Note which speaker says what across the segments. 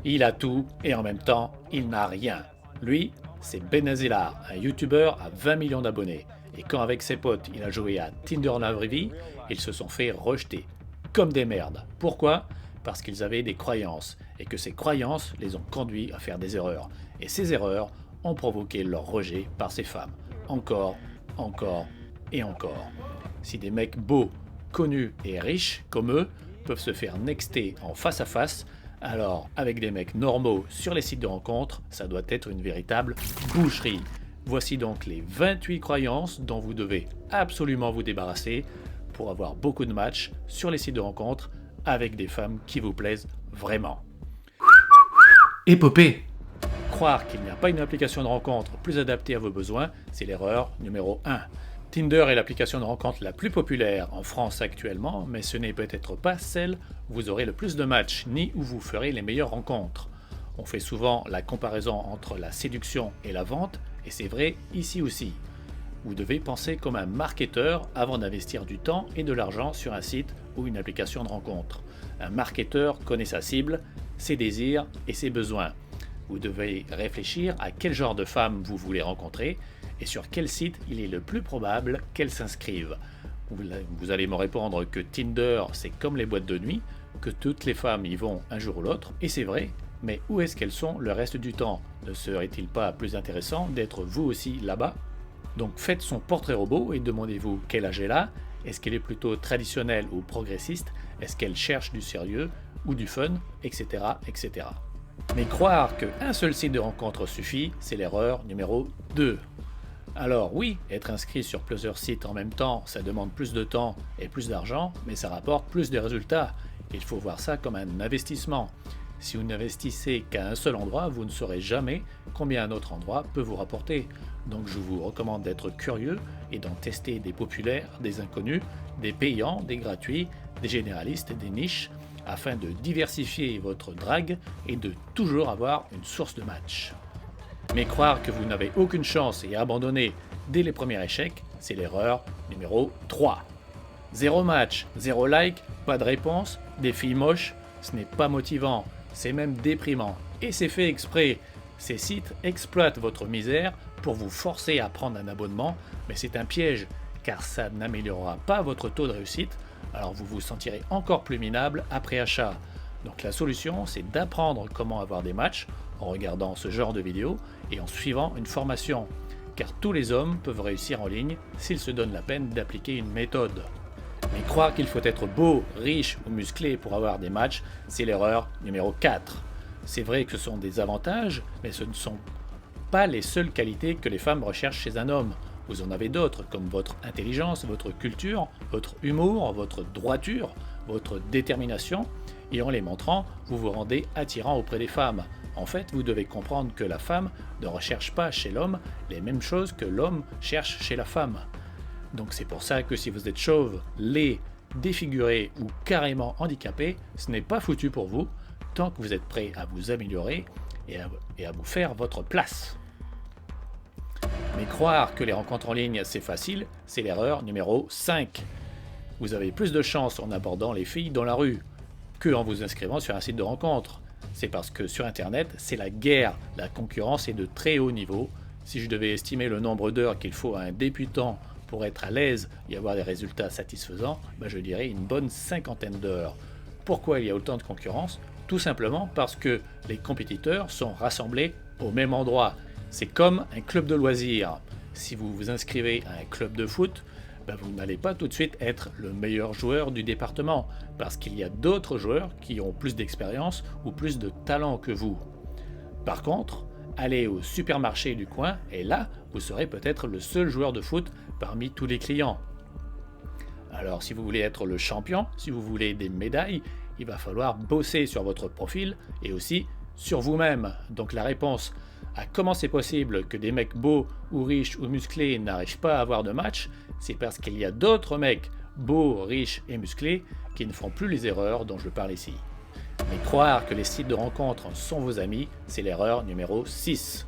Speaker 1: Il a tout et en même temps, il n'a rien. Lui, c'est Benazela, un youtubeur à 20 millions d'abonnés. Et quand avec ses potes, il a joué à Tinder en la vraie vie, ils se sont fait rejeter. Comme des merdes. Pourquoi? Parce qu'ils avaient des croyances. Et que ces croyances les ont conduits à faire des erreurs. Et ces erreurs ont provoqué leur rejet par ces femmes. Encore, encore et encore. Si des mecs beaux, connus et riches comme eux peuvent se faire nexter en face à face, alors avec des mecs normaux sur les sites de rencontres, ça doit être une véritable boucherie. Voici donc les 28 croyances dont vous devez absolument vous débarrasser pour avoir beaucoup de matchs sur les sites de rencontres avec des femmes qui vous plaisent vraiment.
Speaker 2: Épopée.
Speaker 1: Croire qu'il n'y a pas une application de rencontre plus adaptée à vos besoins, c'est l'erreur numéro 1. Tinder est l'application de rencontre la plus populaire en France actuellement, mais ce n'est peut-être pas celle où vous aurez le plus de matchs, ni où vous ferez les meilleures rencontres. On fait souvent la comparaison entre la séduction et la vente, et c'est vrai ici aussi. Vous devez penser comme un marketeur avant d'investir du temps et de l'argent sur un site ou une application de rencontre. Un marketeur connaît sa cible, ses désirs et ses besoins. Vous devez réfléchir à quel genre de femme vous voulez rencontrer et sur quel site il est le plus probable qu'elles s'inscrivent. Vous allez me répondre que Tinder, c'est comme les boîtes de nuit, que toutes les femmes y vont un jour ou l'autre, et c'est vrai, mais où est-ce qu'elles sont le reste du temps? Ne serait-il pas plus intéressant d'être vous aussi là-bas? Donc faites son portrait robot et demandez-vous quel âge elle a, est-ce qu'elle est plutôt traditionnelle ou progressiste, est-ce qu'elle cherche du sérieux ou du fun, etc. etc. Mais croire qu'un seul site de rencontre suffit, c'est l'erreur numéro 2. Alors oui, être inscrit sur plusieurs sites en même temps, ça demande plus de temps et plus d'argent, mais ça rapporte plus de résultats. Il faut voir ça comme un investissement. Si vous n'investissez qu'à un seul endroit, vous ne saurez jamais combien un autre endroit peut vous rapporter. Donc je vous recommande d'être curieux et d'en tester des populaires, des inconnus, des payants, des gratuits, des généralistes, des niches, afin de diversifier votre drague et de toujours avoir une source de match. Mais croire que vous n'avez aucune chance et abandonner dès les premiers échecs, c'est l'erreur numéro 3. Zéro match, zéro like, pas de réponse, des filles moches, ce n'est pas motivant, c'est même déprimant. Et c'est fait exprès. Ces sites exploitent votre misère pour vous forcer à prendre un abonnement, mais c'est un piège, car ça n'améliorera pas votre taux de réussite, alors vous vous sentirez encore plus minable après achat. Donc la solution, c'est d'apprendre comment avoir des matchs en regardant ce genre de vidéos et en suivant une formation, car tous les hommes peuvent réussir en ligne s'ils se donnent la peine d'appliquer une méthode. Mais croire qu'il faut être beau, riche ou musclé pour avoir des matchs, c'est l'erreur numéro 4. C'est vrai que ce sont des avantages, mais ce ne sont pas les seules qualités que les femmes recherchent chez un homme. Vous en avez d'autres, comme votre intelligence, votre culture, votre humour, votre droiture, votre détermination, et en les montrant, vous vous rendez attirant auprès des femmes. En fait, vous devez comprendre que la femme ne recherche pas chez l'homme les mêmes choses que l'homme cherche chez la femme. Donc c'est pour ça que si vous êtes chauve, laid, défiguré ou carrément handicapé, ce n'est pas foutu pour vous, tant que vous êtes prêt à vous améliorer et à vous faire votre place. Mais croire que les rencontres en ligne c'est facile, c'est l'erreur numéro 5. Vous avez plus de chance en abordant les filles dans la rue que en vous inscrivant sur un site de rencontre. C'est parce que sur internet, c'est la guerre, la concurrence est de très haut niveau. Si je devais estimer le nombre d'heures qu'il faut à un débutant pour être à l'aise et avoir des résultats satisfaisants, je dirais une bonne 50aine d'heures. Pourquoi il y a autant de concurrence? Tout simplement parce que les compétiteurs sont rassemblés au même endroit. C'est comme un club de loisirs. Si vous vous inscrivez à un club de foot, vous n'allez pas tout de suite être le meilleur joueur du département, parce qu'il y a d'autres joueurs qui ont plus d'expérience ou plus de talent que vous. Par contre, allez au supermarché du coin et là, vous serez peut-être le seul joueur de foot parmi tous les clients. Alors si vous voulez être le champion, si vous voulez des médailles, il va falloir bosser sur votre profil et aussi sur vous-même. Donc la réponse à comment c'est possible que des mecs beaux ou riches ou musclés n'arrivent pas à avoir de match, c'est parce qu'il y a d'autres mecs beaux, riches et musclés qui ne font plus les erreurs dont je parle ici. Mais croire que les sites de rencontres sont vos amis, c'est l'erreur numéro 6.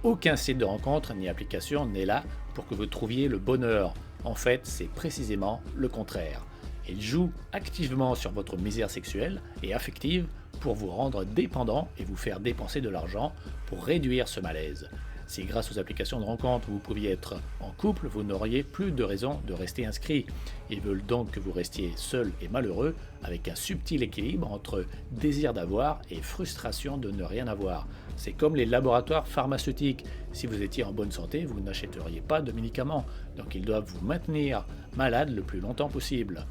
Speaker 1: Aucun site de rencontre ni application n'est là pour que vous trouviez le bonheur. En fait, c'est précisément le contraire. Il joue activement sur votre misère sexuelle et affective pour vous rendre dépendant et vous faire dépenser de l'argent pour réduire ce malaise. Si grâce aux applications de rencontre vous pouviez être en couple, vous n'auriez plus de raison de rester inscrit. Ils veulent donc que vous restiez seul et malheureux avec un subtil équilibre entre désir d'avoir et frustration de ne rien avoir. C'est comme les laboratoires pharmaceutiques. Si vous étiez en bonne santé, vous n'achèteriez pas de médicaments. Donc ils doivent vous maintenir malade le plus longtemps possible.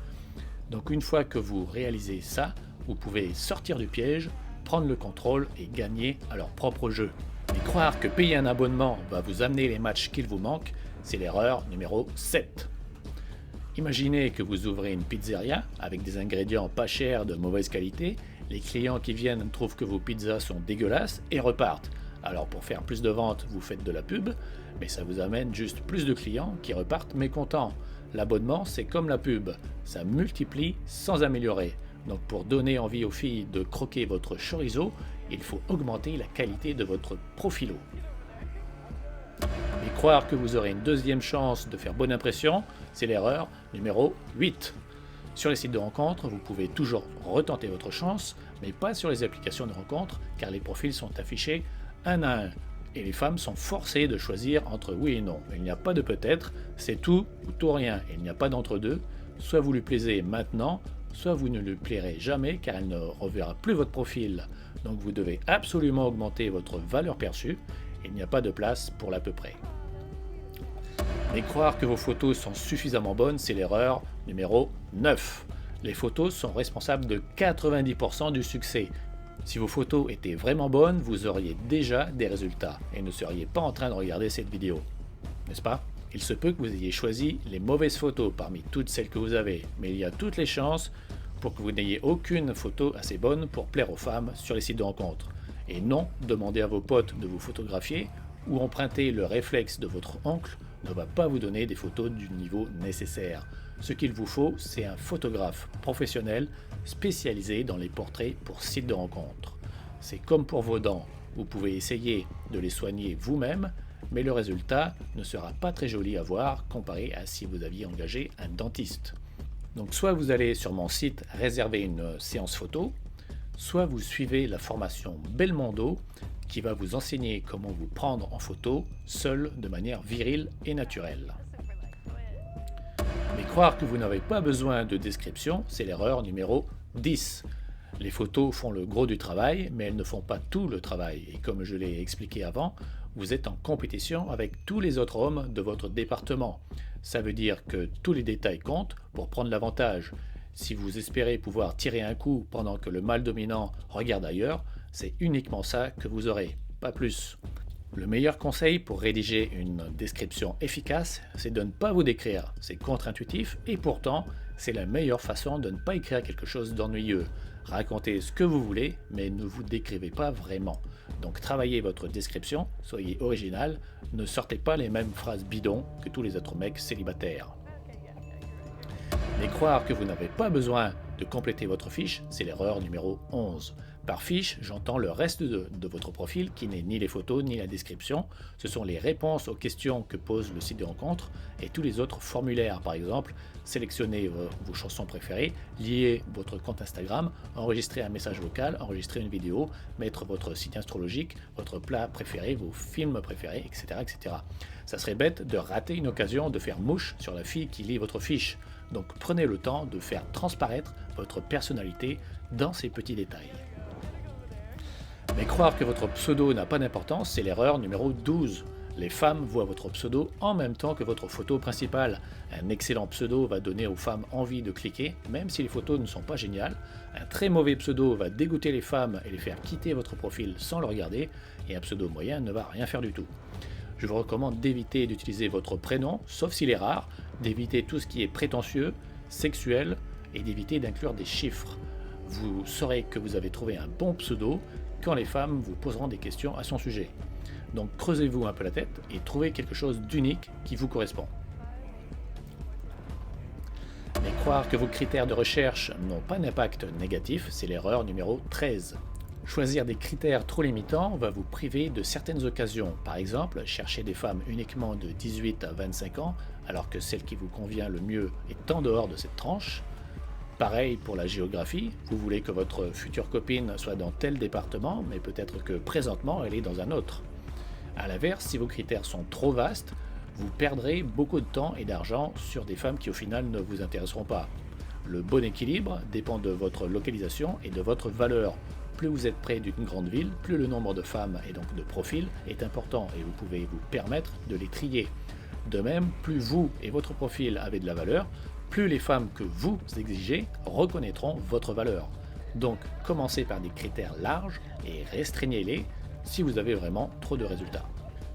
Speaker 1: Donc une fois que vous réalisez ça, vous pouvez sortir du piège, prendre le contrôle et gagner à leur propre jeu. Mais croire que payer un abonnement va vous amener les matchs qu'il vous manque, c'est l'erreur numéro 7. Imaginez que vous ouvrez une pizzeria avec des ingrédients pas chers de mauvaise qualité, les clients qui viennent trouvent que vos pizzas sont dégueulasses et repartent. Alors pour faire plus de ventes, vous faites de la pub, mais ça vous amène juste plus de clients qui repartent mécontents. L'abonnement, c'est comme la pub, ça multiplie sans améliorer. Donc pour donner envie aux filles de croquer votre chorizo, il faut augmenter la qualité de votre profilo. Et croire que vous aurez une deuxième chance de faire bonne impression, c'est l'erreur numéro 8. Sur les sites de rencontres, vous pouvez toujours retenter votre chance, mais pas sur les applications de rencontres, car les profils sont affichés un à un. Et les femmes sont forcées de choisir entre oui et non. Il n'y a pas de peut-être, c'est tout ou tout rien. Il n'y a pas d'entre-deux. Soit vous lui plaisez maintenant, soit vous ne lui plairez jamais car elle ne reverra plus votre profil. Donc vous devez absolument augmenter votre valeur perçue. Il n'y a pas de place pour l'à peu près. Mais croire que vos photos sont suffisamment bonnes, c'est l'erreur numéro 9. Les photos sont responsables de 90% du succès. Si vos photos étaient vraiment bonnes, vous auriez déjà des résultats et ne seriez pas en train de regarder cette vidéo. N'est-ce pas ? Il se peut que vous ayez choisi les mauvaises photos parmi toutes celles que vous avez, mais il y a toutes les chances pour que vous n'ayez aucune photo assez bonne pour plaire aux femmes sur les sites de rencontres. Et non, demander à vos potes de vous photographier ou emprunter le réflexe de votre oncle ne va pas vous donner des photos du niveau nécessaire. Ce qu'il vous faut, c'est un photographe professionnel spécialisé dans les portraits pour sites de rencontres. C'est comme pour vos dents, vous pouvez essayer de les soigner vous-même, mais le résultat ne sera pas très joli à voir comparé à si vous aviez engagé un dentiste. Donc soit vous allez sur mon site réserver une séance photo, soit vous suivez la formation Belmondo qui va vous enseigner comment vous prendre en photo seul de manière virile et naturelle. Mais croire que vous n'avez pas besoin de description, c'est l'erreur numéro 10. Les photos font le gros du travail, mais elles ne font pas tout le travail. Et comme je l'ai expliqué avant, vous êtes en compétition avec tous les autres hommes de votre département. Ça veut dire que tous les détails comptent pour prendre l'avantage. Si vous espérez pouvoir tirer un coup pendant que le mâle dominant regarde ailleurs, c'est uniquement ça que vous aurez, pas plus. Le meilleur conseil pour rédiger une description efficace, c'est de ne pas vous décrire. C'est contre-intuitif et pourtant, c'est la meilleure façon de ne pas écrire quelque chose d'ennuyeux. Racontez ce que vous voulez, mais ne vous décrivez pas vraiment. Donc travaillez votre description, soyez original, ne sortez pas les mêmes phrases bidons que tous les autres mecs célibataires. Mais croire que vous n'avez pas besoin de compléter votre fiche, c'est l'erreur numéro 11. Par fiche, j'entends le reste de votre profil qui n'est ni les photos ni la description. Ce sont les réponses aux questions que pose le site de rencontre et tous les autres formulaires. Par exemple, sélectionnez vos chansons préférées, lier votre compte Instagram, enregistrer un message vocal, enregistrer une vidéo, mettre votre site astrologique, votre plat préféré, vos films préférés, etc., etc. Ça serait bête de rater une occasion de faire mouche sur la fille qui lit votre fiche. Donc prenez le temps de faire transparaître votre personnalité dans ces petits détails. Mais croire que votre pseudo n'a pas d'importance, c'est l'erreur numéro 12. Les femmes voient votre pseudo en même temps que votre photo principale. Un excellent pseudo va donner aux femmes envie de cliquer, même si les photos ne sont pas géniales. Un très mauvais pseudo va dégoûter les femmes et les faire quitter votre profil sans le regarder, et un pseudo moyen ne va rien faire du tout. Je vous recommande d'éviter d'utiliser votre prénom, sauf s'il est rare, d'éviter tout ce qui est prétentieux, sexuel, et d'éviter d'inclure des chiffres. Vous saurez que vous avez trouvé un bon pseudo quand les femmes vous poseront des questions à son sujet. Donc creusez-vous un peu la tête et trouvez quelque chose d'unique qui vous correspond. Mais croire que vos critères de recherche n'ont pas d'impact négatif, c'est l'erreur numéro 13. Choisir des critères trop limitants va vous priver de certaines occasions. Par exemple, chercher des femmes uniquement de 18 à 25 ans, alors que celle qui vous convient le mieux est en dehors de cette tranche. Pareil pour la géographie, vous voulez que votre future copine soit dans tel département, mais peut-être que présentement elle est dans un autre. A l'inverse, si vos critères sont trop vastes, vous perdrez beaucoup de temps et d'argent sur des femmes qui au final ne vous intéresseront pas. Le bon équilibre dépend de votre localisation et de votre valeur. Plus vous êtes près d'une grande ville, plus le nombre de femmes et donc de profils est important et vous pouvez vous permettre de les trier. De même, plus vous et votre profil avez de la valeur, plus les femmes que vous exigez reconnaîtront votre valeur. Donc, commencez par des critères larges et restreignez-les si vous avez vraiment trop de résultats.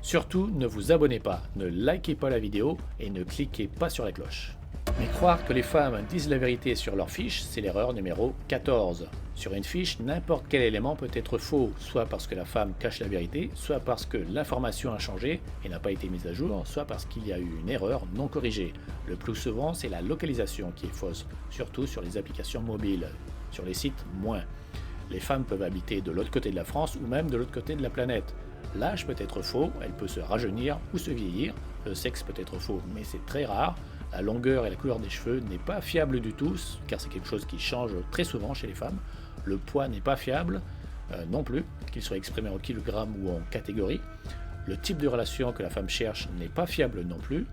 Speaker 1: Surtout, ne vous abonnez pas, ne likez pas la vidéo et ne cliquez pas sur la cloche. Mais croire que les femmes disent la vérité sur leur fiche, c'est l'erreur numéro 14. Sur une fiche, n'importe quel élément peut être faux, soit parce que la femme cache la vérité, soit parce que l'information a changé et n'a pas été mise à jour, soit parce qu'il y a eu une erreur non corrigée. Le plus souvent, c'est la localisation qui est fausse, surtout sur les applications mobiles. Sur les sites, moins. Les femmes peuvent habiter de l'autre côté de la France ou même de l'autre côté de la planète. L'âge peut être faux, elle peut se rajeunir ou se vieillir, le sexe peut être faux, mais c'est très rare. La longueur et la couleur des cheveux n'est pas fiable du tout, car c'est quelque chose qui change très souvent chez les femmes. Le poids n'est pas fiable non plus, qu'il soit exprimé en kilogrammes ou en catégories. Le type de relation que la femme cherche n'est pas fiable non plus.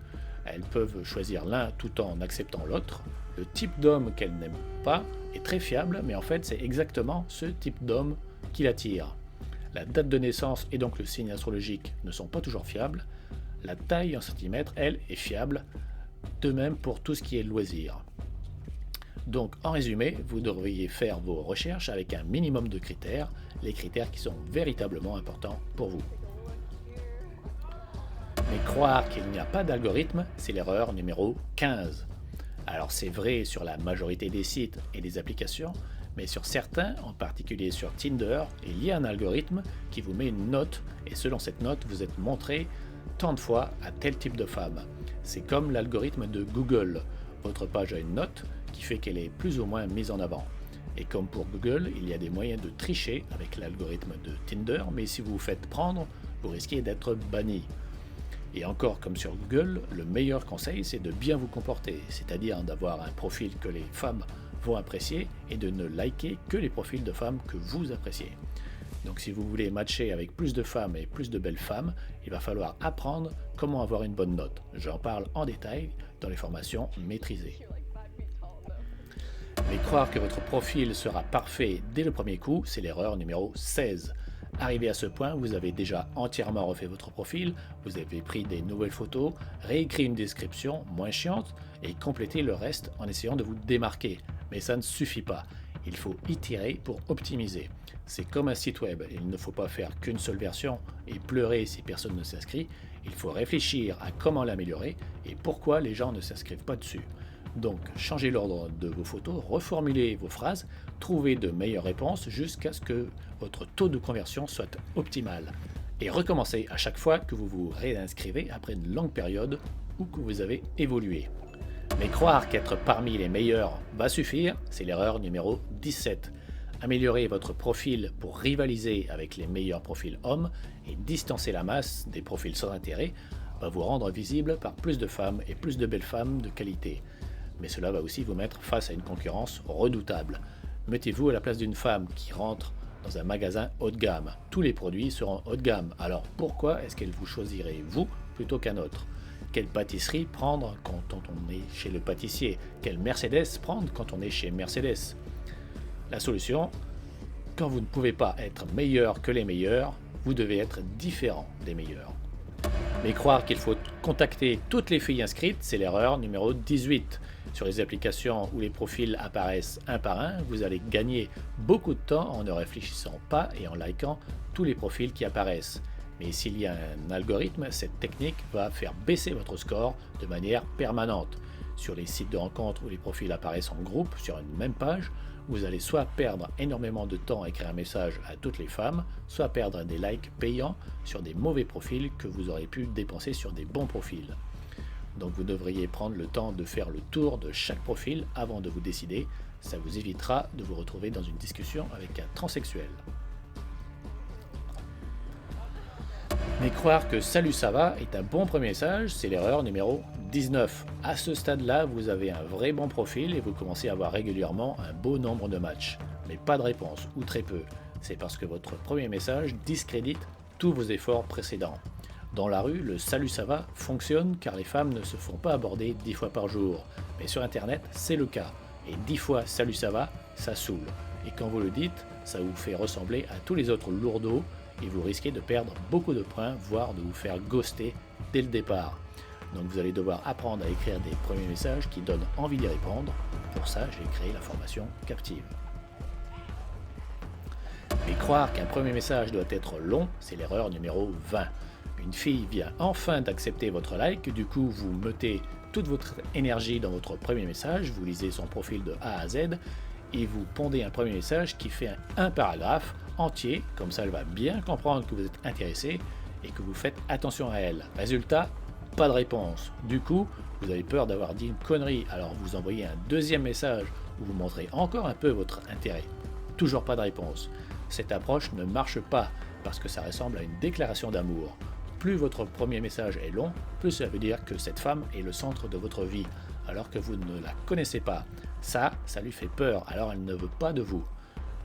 Speaker 1: Elles peuvent choisir l'un tout en acceptant l'autre. Le type d'homme qu'elles n'aiment pas est très fiable, mais en fait c'est exactement ce type d'homme qui l'attire. La date de naissance et donc le signe astrologique ne sont pas toujours fiables. La taille en centimètres, elle, est fiable. De même pour tout ce qui est loisir. Donc en résumé, vous devriez faire vos recherches avec un minimum de critères, les critères qui sont véritablement importants pour vous. Mais croire qu'il n'y a pas d'algorithme, c'est l'erreur numéro 15. Alors c'est vrai sur la majorité des sites et des applications, mais sur certains, en particulier sur Tinder, il y a un algorithme qui vous met une note et selon cette note, vous êtes montré tant de fois à tel type de femme. C'est comme l'algorithme de Google. Votre page a une note qui fait qu'elle est plus ou moins mise en avant. Et comme pour Google, il y a des moyens de tricher avec l'algorithme de Tinder, mais si vous vous faites prendre, vous risquez d'être banni. Et encore comme sur Google, le meilleur conseil c'est de bien vous comporter, c'est-à-dire d'avoir un profil que les femmes vont apprécier et de ne liker que les profils de femmes que vous appréciez. Donc si vous voulez matcher avec plus de femmes et plus de belles femmes, il va falloir apprendre comment avoir une bonne note. J'en parle en détail dans les formations maîtrisées. Mais croire que votre profil sera parfait dès le premier coup, c'est l'erreur numéro 16. Arrivé à ce point, vous avez déjà entièrement refait votre profil, vous avez pris des nouvelles photos, réécrit une description moins chiante et complété le reste en essayant de vous démarquer. Mais ça ne suffit pas. Il faut itérer pour optimiser. C'est comme un site web, il ne faut pas faire qu'une seule version et pleurer si personne ne s'inscrit. Il faut réfléchir à comment l'améliorer et pourquoi les gens ne s'inscrivent pas dessus. Donc, changez l'ordre de vos photos, reformulez vos phrases, trouvez de meilleures réponses jusqu'à ce que votre taux de conversion soit optimal. Et recommencez à chaque fois que vous vous réinscrivez après une longue période ou que vous avez évolué. Mais croire qu'être parmi les meilleurs va suffire, c'est l'erreur numéro 17. Améliorer votre profil pour rivaliser avec les meilleurs profils hommes et distancer la masse des profils sans intérêt va vous rendre visible par plus de femmes et plus de belles femmes de qualité. Mais cela va aussi vous mettre face à une concurrence redoutable. Mettez-vous à la place d'une femme qui rentre dans un magasin haut de gamme. Tous les produits seront haut de gamme, alors pourquoi est-ce qu'elle vous choisirait vous plutôt qu'un autre ? Quelle pâtisserie prendre quand on est chez le pâtissier ? Quelle Mercedes prendre quand on est chez Mercedes ? La solution, quand vous ne pouvez pas être meilleur que les meilleurs, vous devez être différent des meilleurs. Mais croire qu'il faut contacter toutes les filles inscrites, c'est l'erreur numéro 18. Sur les applications où les profils apparaissent un par un, vous allez gagner beaucoup de temps en ne réfléchissant pas et en likant tous les profils qui apparaissent. Mais s'il y a un algorithme, cette technique va faire baisser votre score de manière permanente. Sur les sites de rencontres où les profils apparaissent en groupe sur une même page, vous allez soit perdre énormément de temps à écrire un message à toutes les femmes, soit perdre des likes payants sur des mauvais profils que vous aurez pu dépenser sur des bons profils. Donc vous devriez prendre le temps de faire le tour de chaque profil avant de vous décider. Ça vous évitera de vous retrouver dans une discussion avec un transsexuel. Mais croire que « Salut, ça va » est un bon premier message, c'est l'erreur numéro 19. À ce stade-là, vous avez un vrai bon profil et vous commencez à avoir régulièrement un beau nombre de matchs. Mais pas de réponse, ou très peu. C'est parce que votre premier message discrédite tous vos efforts précédents. Dans la rue, le salut ça va fonctionne car les femmes ne se font pas aborder 10 fois par jour. Mais sur internet, c'est le cas. Et 10 fois salut ça va, ça saoule. Et quand vous le dites, ça vous fait ressembler à tous les autres lourdeaux et vous risquez de perdre beaucoup de points, voire de vous faire ghoster dès le départ. Donc vous allez devoir apprendre à écrire des premiers messages qui donnent envie d'y répondre. Pour ça, j'ai créé la formation Captive. Mais croire qu'un premier message doit être long, c'est l'erreur numéro 20. Une fille vient enfin d'accepter votre like, du coup vous mettez toute votre énergie dans votre premier message, vous lisez son profil de A à Z et vous pondez un premier message qui fait un paragraphe entier, comme ça elle va bien comprendre que vous êtes intéressé et que vous faites attention à elle. Résultat, pas de réponse. Du coup, vous avez peur d'avoir dit une connerie, alors vous envoyez un deuxième message où vous montrez encore un peu votre intérêt. Toujours pas de réponse. Cette approche ne marche pas parce que ça ressemble à une déclaration d'amour. Plus votre premier message est long, plus ça veut dire que cette femme est le centre de votre vie, alors que vous ne la connaissez pas. Ça lui fait peur, alors elle ne veut pas de vous.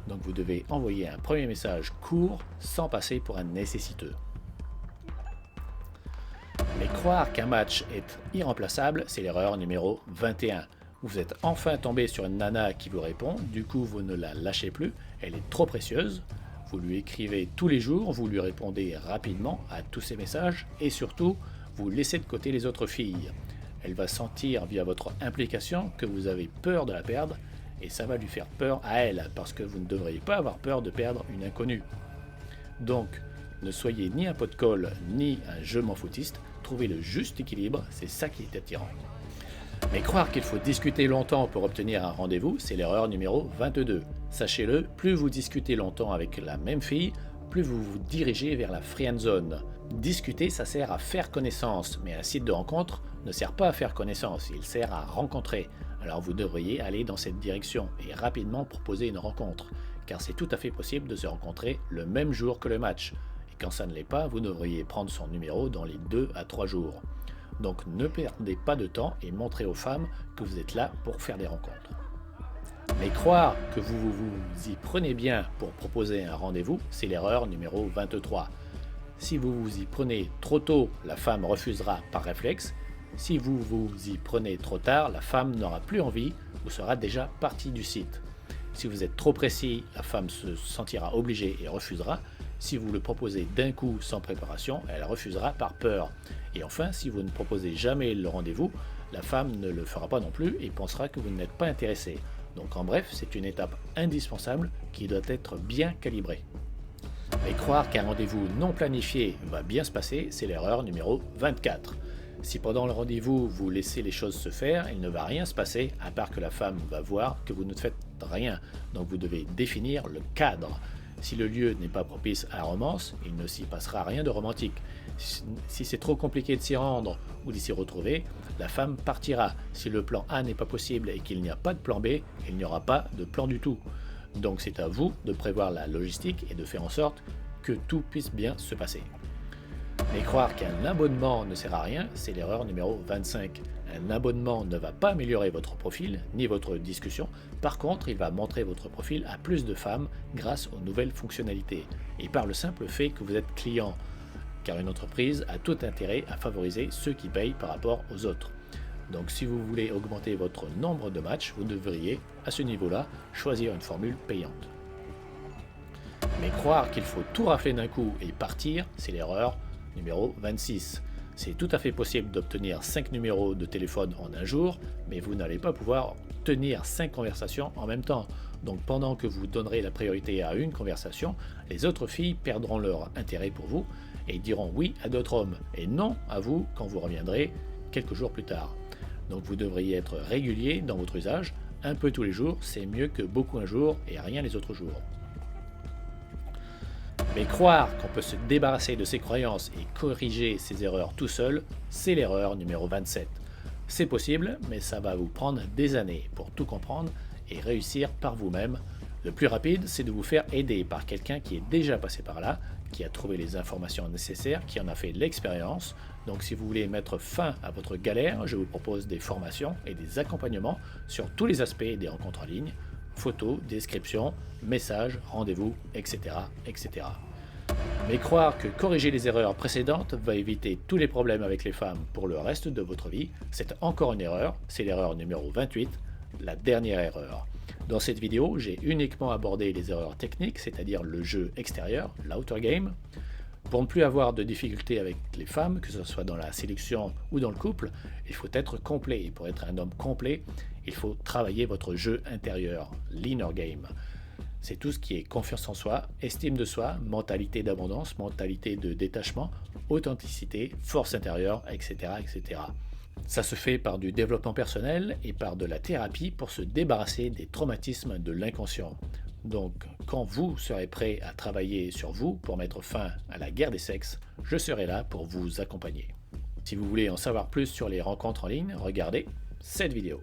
Speaker 1: Donc vous devez envoyer un premier message court sans passer pour un nécessiteux. Mais croire qu'un match est irremplaçable, c'est l'erreur numéro 21. Vous êtes enfin tombé sur une nana qui vous répond, du coup vous ne la lâchez plus, elle est trop précieuse. Vous lui écrivez tous les jours, vous lui répondez rapidement à tous ses messages et surtout, vous laissez de côté les autres filles. Elle va sentir via votre implication que vous avez peur de la perdre et ça va lui faire peur à elle parce que vous ne devriez pas avoir peur de perdre une inconnue. Donc, ne soyez ni un pot de colle ni un je m'en foutiste, trouvez le juste équilibre, c'est ça qui est attirant. Mais croire qu'il faut discuter longtemps pour obtenir un rendez-vous, c'est l'erreur numéro 22. Sachez-le, plus vous discutez longtemps avec la même fille, plus vous vous dirigez vers la friend zone. Discuter, ça sert à faire connaissance, mais un site de rencontre ne sert pas à faire connaissance, il sert à rencontrer. Alors vous devriez aller dans cette direction et rapidement proposer une rencontre, car c'est tout à fait possible de se rencontrer le même jour que le match. Et quand ça ne l'est pas, vous devriez prendre son numéro dans les 2 à 3 jours. Donc ne perdez pas de temps et montrez aux femmes que vous êtes là pour faire des rencontres. Mais croire que vous y prenez bien pour proposer un rendez-vous, c'est l'erreur numéro 23. Si vous vous y prenez trop tôt, la femme refusera par réflexe. Si vous vous y prenez trop tard, la femme n'aura plus envie ou sera déjà partie du site. Si vous êtes trop précis, la femme se sentira obligée et refusera. Si vous le proposez d'un coup sans préparation, elle refusera par peur. Et enfin, si vous ne proposez jamais le rendez-vous, la femme ne le fera pas non plus et pensera que vous n'êtes pas intéressé. Donc en bref, c'est une étape indispensable qui doit être bien calibrée. Mais croire qu'un rendez-vous non planifié va bien se passer, c'est l'erreur numéro 24. Si pendant le rendez-vous vous laissez les choses se faire, il ne va rien se passer à part que la femme va voir que vous ne faites rien. Donc vous devez définir le cadre. Si le lieu n'est pas propice à la romance, il ne s'y passera rien de romantique. Si c'est trop compliqué de s'y rendre ou d'y s'y retrouver, la femme partira. Si le plan A n'est pas possible et qu'il n'y a pas de plan B, il n'y aura pas de plan du tout. Donc c'est à vous de prévoir la logistique et de faire en sorte que tout puisse bien se passer. Mais croire qu'un abonnement ne sert à rien, c'est l'erreur numéro 25. Un abonnement ne va pas améliorer votre profil ni votre discussion. Par contre, il va montrer votre profil à plus de femmes grâce aux nouvelles fonctionnalités et par le simple fait que vous êtes client. Car une entreprise a tout intérêt à favoriser ceux qui payent par rapport aux autres. Donc si vous voulez augmenter votre nombre de matchs, vous devriez, à ce niveau-là, choisir une formule payante. Mais croire qu'il faut tout rafler d'un coup et partir, c'est l'erreur numéro 26. C'est tout à fait possible d'obtenir 5 numéros de téléphone en un jour, mais vous n'allez pas pouvoir tenir 5 conversations en même temps. Donc pendant que vous donnerez la priorité à une conversation, les autres filles perdront leur intérêt pour vous et diront oui à d'autres hommes et non à vous quand vous reviendrez quelques jours plus tard. Donc vous devriez être régulier dans votre usage, un peu tous les jours, c'est mieux que beaucoup un jour et rien les autres jours. Mais croire qu'on peut se débarrasser de ses croyances et corriger ses erreurs tout seul, c'est l'erreur numéro 27. C'est possible, mais ça va vous prendre des années pour tout comprendre et réussir par vous-même. Le plus rapide, c'est de vous faire aider par quelqu'un qui est déjà passé par là, qui a trouvé les informations nécessaires, qui en a fait l'expérience. Donc si vous voulez mettre fin à votre galère, je vous propose des formations et des accompagnements sur tous les aspects des rencontres en ligne, photos, descriptions, messages, rendez-vous, etc., etc. Mais croire que corriger les erreurs précédentes va éviter tous les problèmes avec les femmes pour le reste de votre vie, c'est encore une erreur, c'est l'erreur numéro 28, la dernière erreur. Dans cette vidéo, j'ai uniquement abordé les erreurs techniques, c'est-à-dire le jeu extérieur, l'outer game. Pour ne plus avoir de difficultés avec les femmes, que ce soit dans la sélection ou dans le couple, il faut être complet. Et pour être un homme complet, il faut travailler votre jeu intérieur, l'inner game. C'est tout ce qui est confiance en soi, estime de soi, mentalité d'abondance, mentalité de détachement, authenticité, force intérieure, etc., etc. Ça se fait par du développement personnel et par de la thérapie pour se débarrasser des traumatismes de l'inconscient. Donc, quand vous serez prêt à travailler sur vous pour mettre fin à la guerre des sexes, je serai là pour vous accompagner. Si vous voulez en savoir plus sur les rencontres en ligne, regardez cette vidéo.